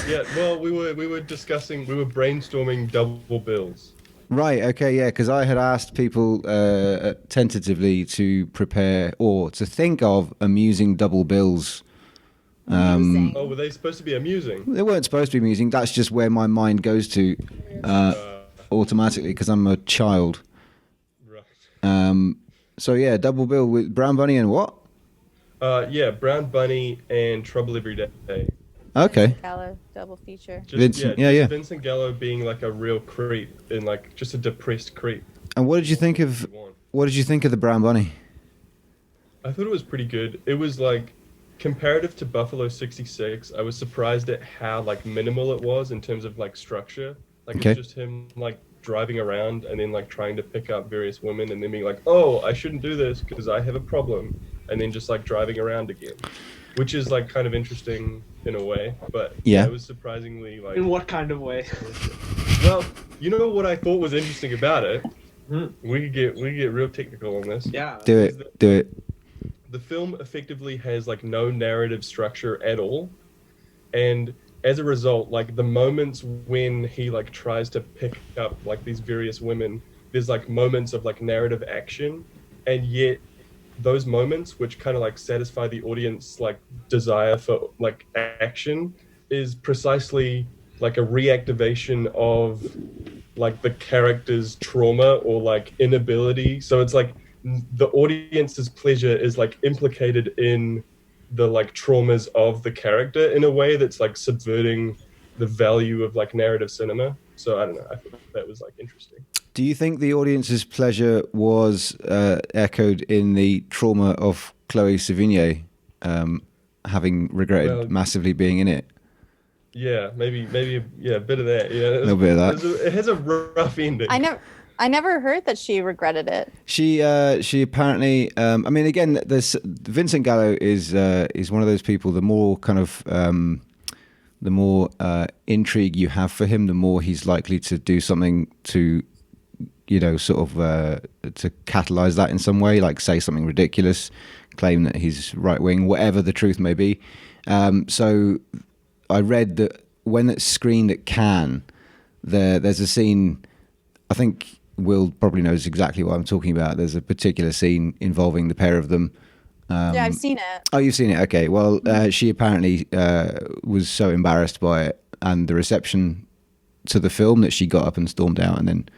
Yeah, well, we were brainstorming double bills. Right. Okay. Yeah. Because I had asked people tentatively to prepare or to think of amusing double bills. Amusing. Oh, were they supposed to be amusing? They weren't supposed to be amusing. That's just where my mind goes to automatically because I'm a child. Right. So yeah, double bill with Brown Bunny and what? Yeah, Brown Bunny and Trouble Every Day. Okay. Gallo double feature. Vincent, Just yeah. Vincent Gallo being like a real creep and like just a depressed creep. And what did you think of the Brown Bunny? I thought it was pretty good. It was like comparative to Buffalo 66. I was surprised at how like minimal it was in terms of like structure. Like Okay. it's just him like driving around and then like trying to pick up various women and then being like, oh, I shouldn't do this because I have a problem, and then just like driving around again, which is like kind of interesting in a way. But Yeah. it was surprisingly like. In what kind of way? Well, you know what I thought was interesting about it? We could get real technical on this. Yeah. Do it. The film effectively has like no narrative structure at all, and as a result, like the moments when he like tries to pick up like these various women, there's like moments of like narrative action, and yet those moments which kind of like satisfy the audience like desire for like action is precisely like a reactivation of like the character's trauma or like inability. So it's like the audience's pleasure is like implicated in the like traumas of the character in a way that's like subverting the value of like narrative cinema. So I don't know, I thought that was like interesting. Do you think the audience's pleasure was echoed in the trauma of Chloe Sevigny having regretted massively being in it? Yeah, maybe a bit of that. Yeah, A little bit of that. It has a rough ending. I never heard that she regretted it. She apparently. I mean, again, there's Vincent Gallo is one of those people. The more kind of the more intrigue you have for him, the more he's likely to do something to, you know, sort of to catalyze that in some way, like say something ridiculous, claim that he's right wing, whatever the truth may be. So I read that when it's screened at Cannes, there's a scene. I think Will probably knows exactly what I'm talking about. There's a particular scene involving the pair of them. Yeah, I've seen it. Oh, you've seen it? Okay. Well, she apparently was so embarrassed by it and the reception to the film that she got up and stormed out and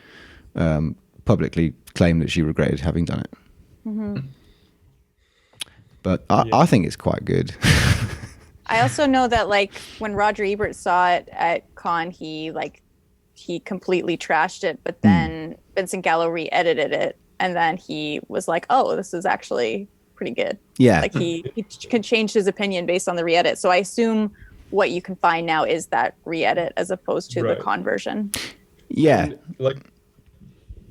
then publicly claimed that she regretted having done it. Mm-hmm. But I think it's quite good. I also know that like when Roger Ebert saw it at Cannes, he completely trashed it, but then Vincent Gallo re-edited it, and then he was like, "Oh, this is actually pretty good." Yeah, like he can change his opinion based on the re-edit. So I assume what you can find now is that re-edit as opposed to the Cannes version. Yeah, and, like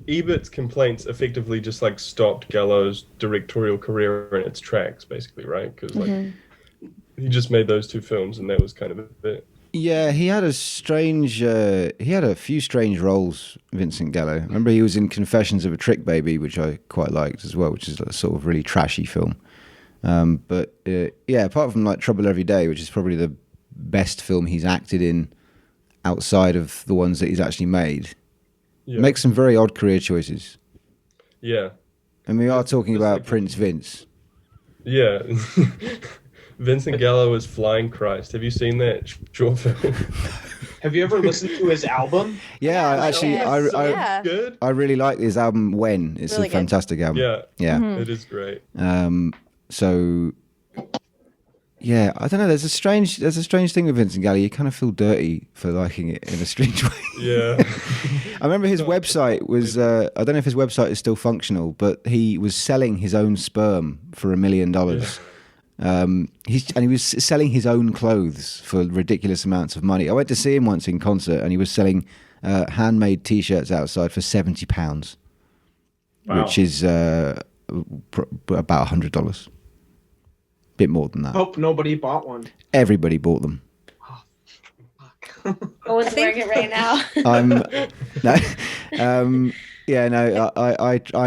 Ebert's complaints effectively just like stopped Gallo's directorial career in its tracks, basically, right? Because like he just made those two films, and that was kind of it. Yeah, he had a few strange roles, Vincent Gallo. I remember he was in Confessions of a Trickbaby, which I quite liked as well, which is a sort of really trashy film. But apart from like Trouble Every Day, which is probably the best film he's acted in outside of the ones that he's actually made, makes some very odd career choices. Yeah. And we are talking about Prince Vince. Yeah. Vincent Gallo is Flying Christ. Have you seen that short film? Have you ever listened to his album? Yeah, I really like his album When. It's really a fantastic album. Yeah. It is great. So yeah, I don't know. There's a strange thing with Vincent Gallo. You kind of feel dirty for liking it in a strange way. Yeah. I remember his website was. I don't know if his website is still functional, but he was selling his own sperm for $1 million. He was selling his own clothes for ridiculous amounts of money. I went to see him once in concert, and he was selling handmade T-shirts outside for £70, which is about $100. Bit more than that. Hope nobody bought one. Everybody bought them. Oh, Owen's wearing it right now. I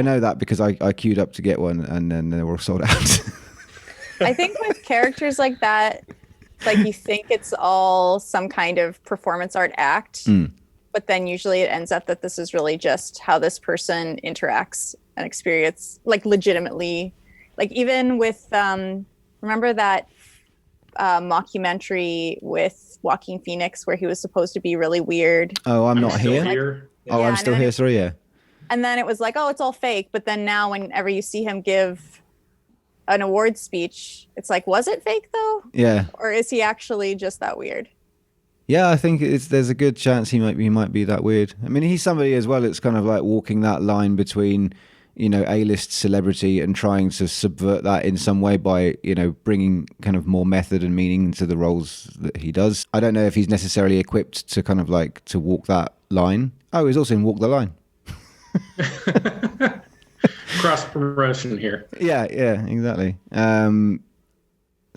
know that because I queued up to get one, and then they were all sold out. I think with characters like that, Like you think it's all some kind of performance art act, but then usually it ends up that this is really just how this person interacts and experience, like legitimately. Like even with, remember that mockumentary with Joaquin Phoenix where he was supposed to be really weird? Oh, I'm not still here. here. Oh, Yeah, I'm and still then here. Sorry, yeah. And then it was like, oh, it's all fake. But then now whenever you see him give an award speech, it's like, was it fake though? Yeah. Or is he actually just that weird? Yeah, I think there's a good chance he might be that weird. I mean, he's somebody as well that's kind of like walking that line between, A-list celebrity and trying to subvert that in some way by, bringing kind of more method and meaning into the roles that he does. I don't know if he's necessarily equipped to kind of like to walk that line. Oh, he's also in Walk the Line. Cross promotion here. Yeah, exactly. But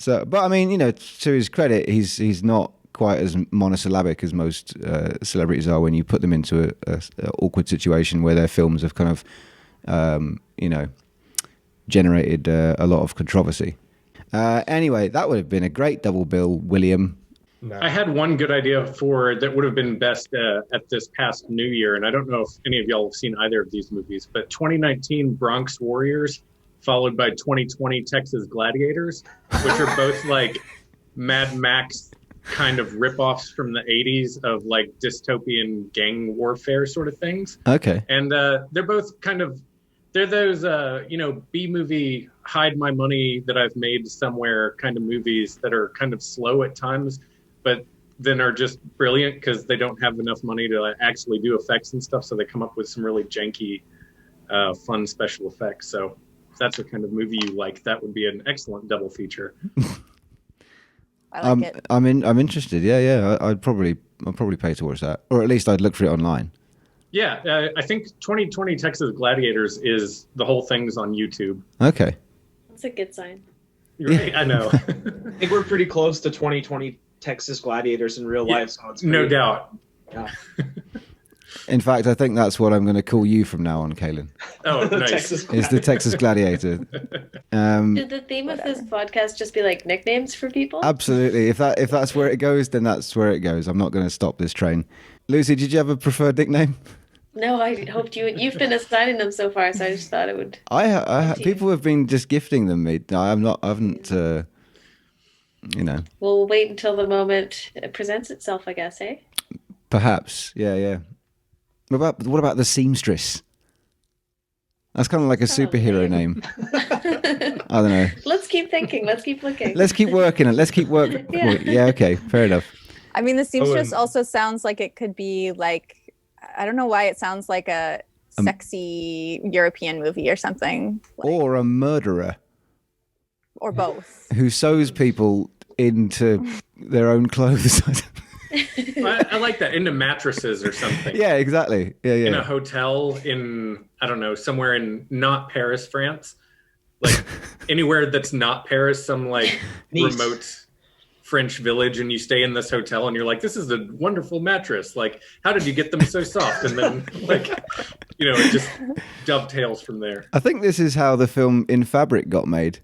I mean, to his credit, he's not quite as monosyllabic as most celebrities are when you put them into a awkward situation where their films have kind of, generated a lot of controversy. Anyway, that would have been a great double bill, William. No. I had one good idea that would have been best at this past New Year, and I don't know if any of y'all have seen either of these movies, but 2019 Bronx Warriors, followed by 2020 Texas Gladiators, which are both like Mad Max kind of ripoffs from the 80s of like dystopian gang warfare sort of things. Okay. And they're both they're those, B-movie hide my money that I've made somewhere kind of movies that are kind of slow at times, but then are just brilliant because they don't have enough money to actually do effects and stuff. So they come up with some really janky, fun special effects. So if that's the kind of movie you like, that would be an excellent double feature. I like it. I'm interested. Yeah. I'd probably pay towards that, or at least I'd look for it online. Yeah, I think 2020 Texas Gladiators is the whole thing's on YouTube. Okay. That's a good sign. Right? I know. I think we're pretty close to 2020 Texas Gladiators in real life, so it's no great. doubt. Yeah. In fact, I think that's what I'm going to call you from now on, Kalan. Oh, The nice. Texas Is the Texas Gladiator. Should the theme of this podcast just be like nicknames for people? Absolutely. If that's where it goes, then that's where it goes. I'm not going to stop this train. Lucy, did you have a preferred nickname? No, I hoped you've been assigning them so far, so I just thought it would. People have been just gifting them me. I haven't. We'll wait until the moment it presents itself, I guess, eh? Perhaps. Yeah. What about the seamstress? That's kind of like a superhero name. I don't know. Let's keep thinking. Let's keep looking. Let's keep working it. Let's keep working. Yeah. Okay. Fair enough. I mean, the seamstress Owen. also sounds like it could be like, I don't know why it sounds like a sexy European movie or something. Or a murderer Or both. who sews people into their own clothes. I like that. Into mattresses or something. Yeah, exactly. Yeah. In a hotel in, I don't know, somewhere in not Paris, France. Like anywhere that's not Paris, some like Nice. remote French village, and you stay in this hotel and you're like, this is a wonderful mattress. Like, how did you get them so soft? And then it just dovetails from there. I think this is how the film In Fabric got made.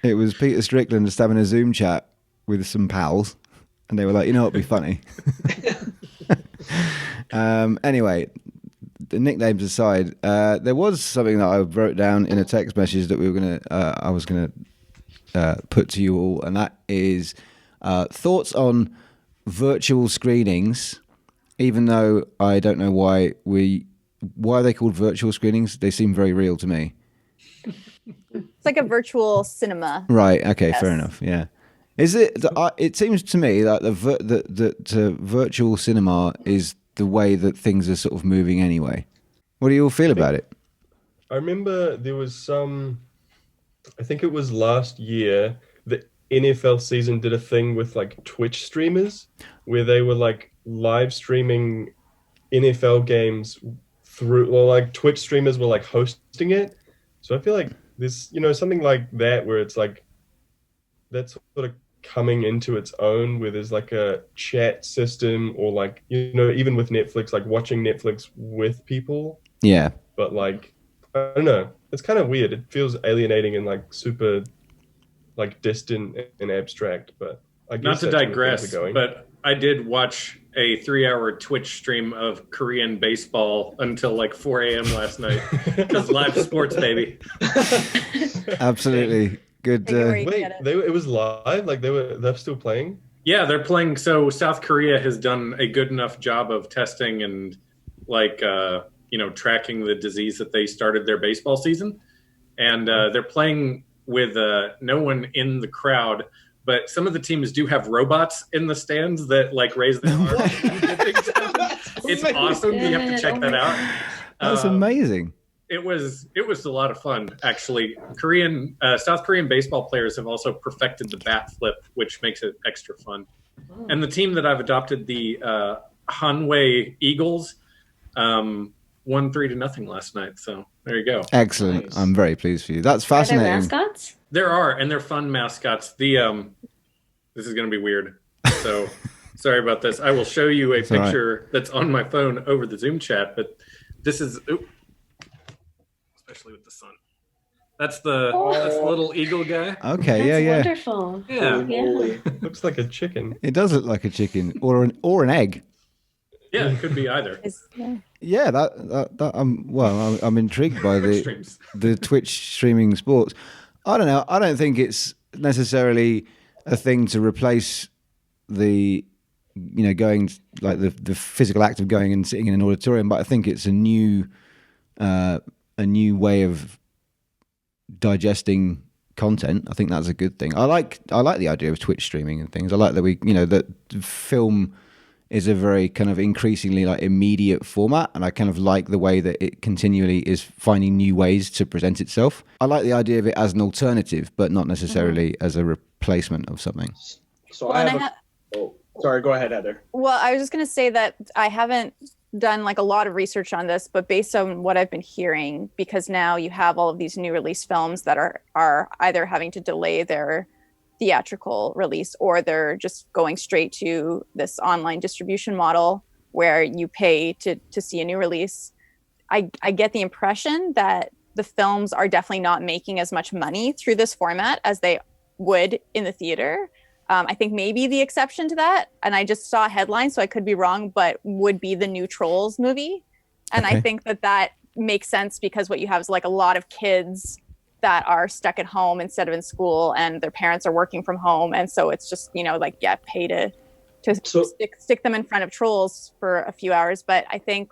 It was Peter Strickland just having a Zoom chat with some pals, and they were like, it'd be funny. Anyway, the nicknames aside, there was something that I wrote down in a text message that I was gonna put to you all, and that is thoughts on virtual screenings. Even though I don't know why are they called virtual screenings? They seem very real to me. It's like a virtual cinema. Right. Okay. Yes. Fair enough. Yeah. Is it? It seems to me that the virtual cinema is the way that things are sort of moving anyway. What do you all feel about it? I remember there was I think it was last year, the NFL season did a thing with like Twitch streamers where they were like live streaming NFL games like Twitch streamers were like hosting it. So I feel like there's, something like that where it's like that's sort of coming into its own, where there's like a chat system, or like, even with Netflix, like watching Netflix with people. Yeah. But like, I don't know. It's kind of weird. It feels alienating and like super like distant and abstract. But I guess Not to that's where things digress, are going. but I did watch a 3-hour Twitch stream of Korean baseball until like 4 a.m. last night because live sports, baby. Absolutely good. Take it where you can Wait, get it. it was live? Like they're still playing? Yeah, they're playing. So South Korea has done a good enough job of testing and like tracking the disease that they started their baseball season, and they're playing with no one in the crowd. But some of the teams do have robots in the stands that like raise their arms. It's awesome. You have to check that out. That's amazing. It was a lot of fun, actually. South Korean baseball players have also perfected the bat flip, which makes it extra fun. And the team that I've adopted, the Hanwei Eagles, won 3-0 last night. So there you go. Excellent. Nice. I'm very pleased for you. That's Are there fascinating. mascots? There are, and they're fun mascots. This is going to be weird. So sorry about this. I will show you a picture that's on my phone over the Zoom chat, but this is. Especially with the sun. That's the little eagle guy. Okay, That's yeah. wonderful. Yeah. Yeah. Looks like a chicken. It does look like a chicken or an egg. Yeah, it could be either. Yeah, I'm intrigued by Streams. the Twitch streaming sports. I don't know. I don't think it's necessarily a thing to replace the going like the physical act of going and sitting in an auditorium, but I think it's a new way of digesting content. I think that's a good thing. I like the idea of Twitch streaming and things. I like that that film is a very kind of increasingly like immediate format, and I kind of like the way that it continually is finding new ways to present itself. I like the idea of it as an alternative, but not necessarily as a replacement of something. So sorry, go ahead, Heather. Well, I was just going to say that I haven't done like a lot of research on this, but based on what I've been hearing, because now you have all of these new release films that are either having to delay their theatrical release or they're just going straight to this online distribution model where you pay to see a new release. I get the impression that the films are definitely not making as much money through this format as they would in the theater. I think maybe the exception to that, and I just saw a headline, so I could be wrong, but would be the new Trolls movie. And Okay. I think that makes sense because what you have is like a lot of kids that are stuck at home instead of in school, and their parents are working from home. And so it's just, pay to stick them in front of Trolls for a few hours. But I think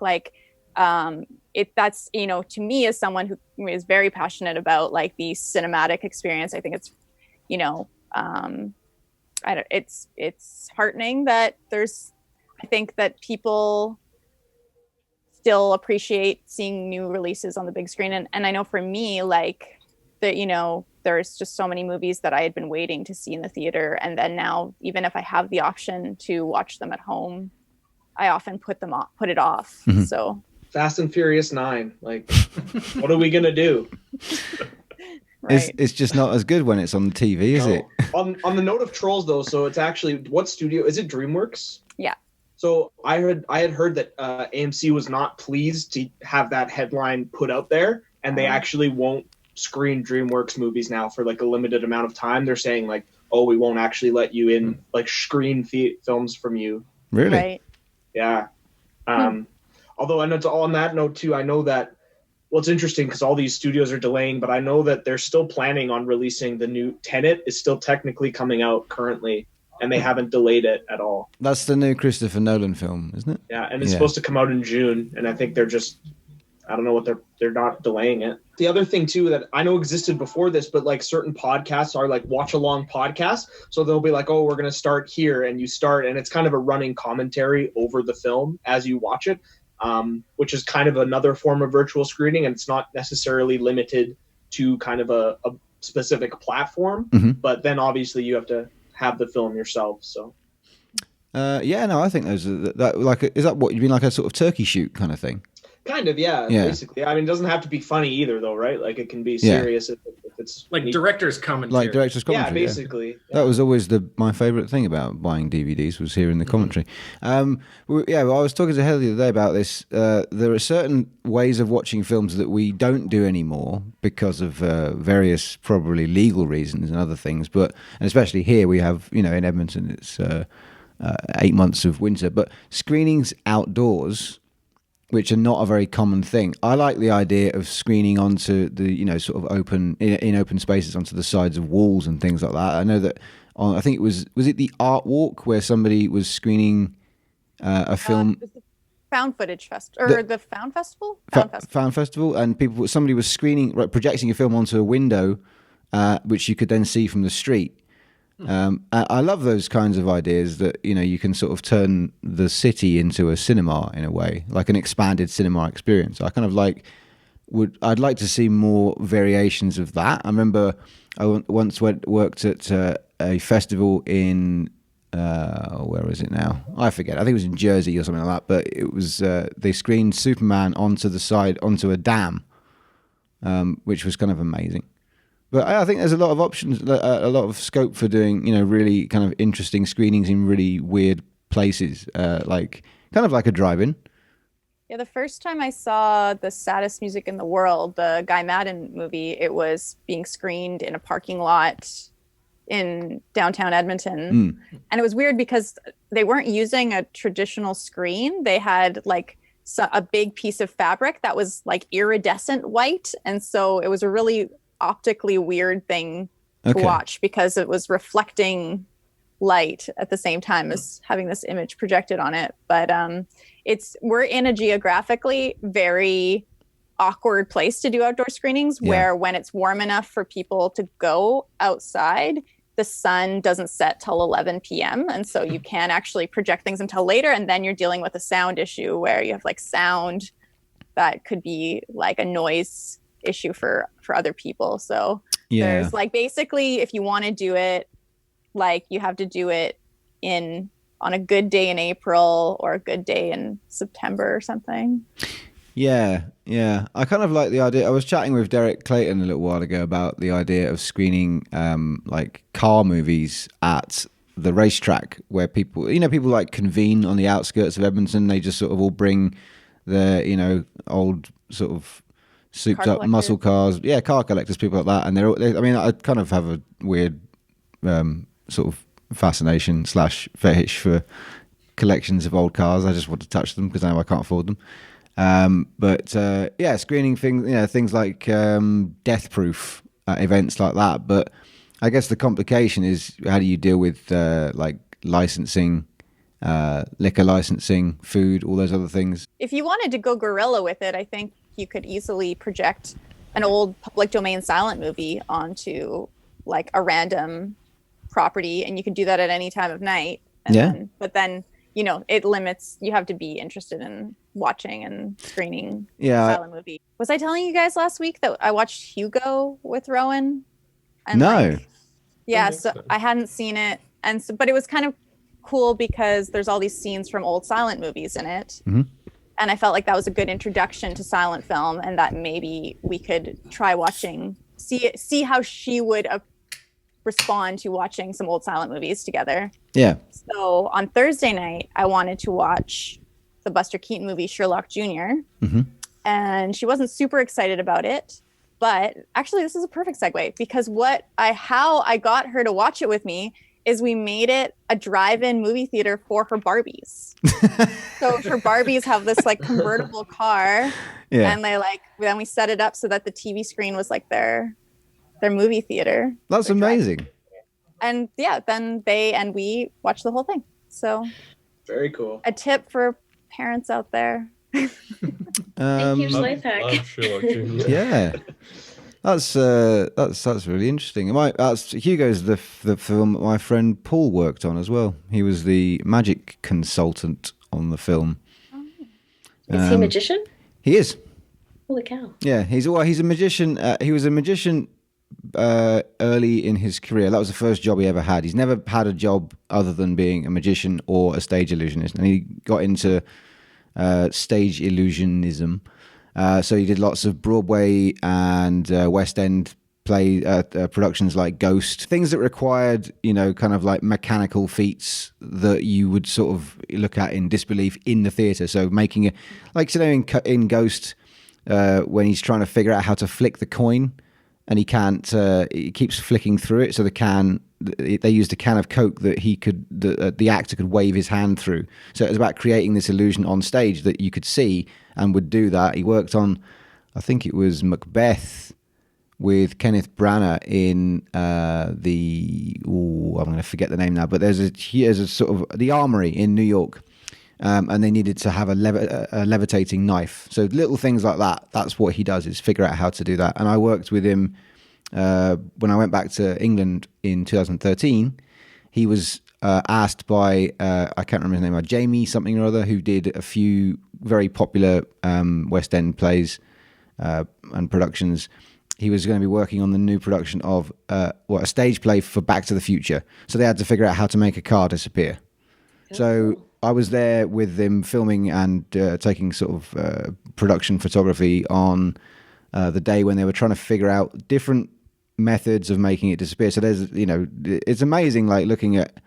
that's, to me as someone who is very passionate about like the cinematic experience, I think it's, it's heartening that I think that people still appreciate seeing new releases on the big screen. And I know for me, like that, there's just so many movies that I had been waiting to see in the theater. And then now, even if I have the option to watch them at home, I often put it off. Mm-hmm. So Fast and Furious 9. Like, what are we going to do? right. It's just not as good when it's on the TV, is it? On the note of Trolls, though, so it's actually, what studio? Is it DreamWorks? Yeah. So I had heard that AMC was not pleased to have that headline put out there, and they actually won't screen DreamWorks movies now for like a limited amount of time. They're saying like, oh, we won't actually let you in, like screen films from you. Really? Right. Yeah. Although, and it's on that note too, I know that, well, it's interesting because all these studios are delaying, but I know that they're still planning on releasing the new Tenet is still technically coming out currently, and they haven't delayed it at all. That's the new Christopher Nolan film, isn't it? Yeah, and it's supposed to come out in June, and I think they're just, I don't know what they're not delaying it. The other thing too that I know existed before this, but like certain podcasts are like watch along podcasts. So they'll be like, oh, we're going to start here, and you start, and it's kind of a running commentary over the film as you watch it, which is kind of another form of virtual screening. And it's not necessarily limited to kind of a specific platform, Mm-hmm. but then obviously you have to have the film yourself. So I think those are is that what you mean, like a sort of turkey shoot kind of thing? Kind of, yeah, Yeah. basically. I mean, it doesn't have to be funny either, though, right? Like, it can be serious if it's Like director's commentary. Like director's commentary. Yeah, basically. Yeah. That was always my favourite thing about buying DVDs was hearing the commentary. Well, I was talking to Heather the other day about this. There are certain ways of watching films that we don't do anymore because of various probably legal reasons and other things. And especially here we have, in Edmonton, it's 8 months of winter. But screenings outdoors, which are not a very common thing. I like the idea of screening onto the, sort of open spaces, onto the sides of walls and things like that. I know that I think it was it the Art Walk where somebody was screening a film. It was the Found Footage Festival, or the Found Festival? Found Festival, and somebody was screening, projecting a film onto a window, which you could then see from the street. I love those kinds of ideas that you can sort of turn the city into a cinema in a way, like an expanded cinema experience. I kind of I'd like to see more variations of that. I remember I once worked at a festival in where is it now? I forget. I think it was in Jersey or something like that. But it was they screened Superman onto a dam, which was kind of amazing. But I think there's a lot of options, a lot of scope for doing, really kind of interesting screenings in really weird places, like kind of like a drive-in. Yeah, the first time I saw the Saddest Music in the World, the Guy Madden movie, it was being screened in a parking lot in downtown Edmonton. And it was weird because they weren't using a traditional screen. They had a big piece of fabric that was like iridescent white. And so it was a really optically weird thing to watch because it was reflecting light at the same time as having this image projected on it. But we're in a geographically very awkward place to do outdoor screenings where when it's warm enough for people to go outside, the sun doesn't set till 11 p.m. And so you can't actually project things until later. And then you're dealing with a sound issue where you have sound that could be like a noise issue for other people. So there's basically, if you want to do it, you have to do it on a good day in April or a good day in September or something. Yeah. I kind of like the idea. I was chatting with Derek Clayton a little while ago about the idea of screening car movies at the racetrack where people convene on the outskirts of Edmonton. They just sort of all bring their, old sort of souped up muscle cars, car collectors, people like that, and I kind of have a weird sort of fascination / fetish for collections of old cars. I just want to touch them because I know I can't afford them. Screening things, things like death proof events like that. But I guess the complication is how do you deal with licensing, liquor licensing, food, all those other things. If you wanted to go guerrilla with it, I think you could easily project an old public domain silent movie onto a random property, and you can do that at any time of night. But then it limits. You have to be interested in watching and screening silent movie. Was I telling you guys last week that I watched Hugo with Rowan? And no. So I hadn't seen it, but it was kind of cool because there's all these scenes from old silent movies in it. Mm-hmm. And I felt like that was a good introduction to silent film, and that maybe we could try watching, see how she would respond to watching some old silent movies together. Yeah. So on Thursday night, I wanted to watch the Buster Keaton movie Sherlock Jr. Mm-hmm. And she wasn't super excited about it. But actually, this is a perfect segue because how I got her to watch it with me is we made it a drive-in movie theater for her Barbies. So her Barbies have this convertible car, and they then we set it up so that the TV screen was their movie theater. That's amazing. And then they and we watched the whole thing. So very cool. A tip for parents out there. Huge life hack. Yeah. That's really interesting. Hugo's the film that my friend Paul worked on as well. He was the magic consultant on the film. Is he a magician? He is. Holy cow! Yeah, he's a magician. He was a magician early in his career. That was the first job he ever had. He's never had a job other than being a magician or a stage illusionist. And he got into stage illusionism. So he did lots of Broadway and West End productions like Ghost, things that required, kind of like mechanical feats that you would sort of look at in disbelief in the theatre. So making it, like, in Ghost, when he's trying to figure out how to flick the coin, and he can't, he keeps flicking through it. So they used a can of Coke that the actor could wave his hand through. So it was about creating this illusion on stage that you could see and would do that. He worked on, I think it was Macbeth, with Kenneth Branagh in I'm going to forget the name now, but there's a sort of the Armory in New York, and they needed to have a levitating knife. So little things like that. That's what he does, is figure out how to do that. And I worked with him when I went back to England in 2013. He was asked by I can't remember his name, Jamie something or other, who did a few very popular West End plays and productions. He was going to be working on the new production of a stage play for Back to the Future. So they had to figure out how to make a car disappear. So I was there with them filming and taking sort of production photography on the day when they were trying to figure out different methods of making it disappear. So there's, it's amazing, like, looking at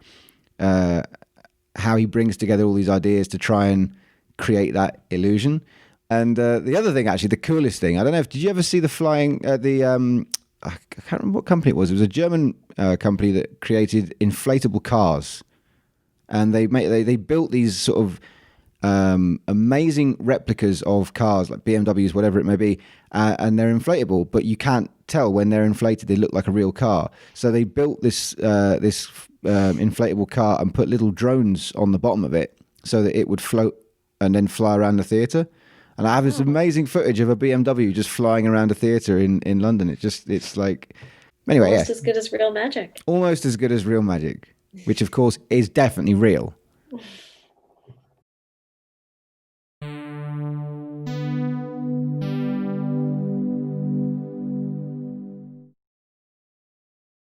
how he brings together all these ideas to try and create that illusion. And the other thing, actually, the coolest thing, I don't know did you ever see the flying, I can't remember what company it was. It was a German company that created inflatable cars. And they built these sort of amazing replicas of cars, like BMWs, whatever it may be, and they're inflatable, but you can't tell when they're inflated. They look like a real car. So they built this inflatable car and put little drones on the bottom of it so that it would float and then fly around the theatre. And I have this amazing footage of a BMW just flying around a theatre in London. It's like, anyway, almost as good as real magic. Almost as good as real magic, which of course is definitely real.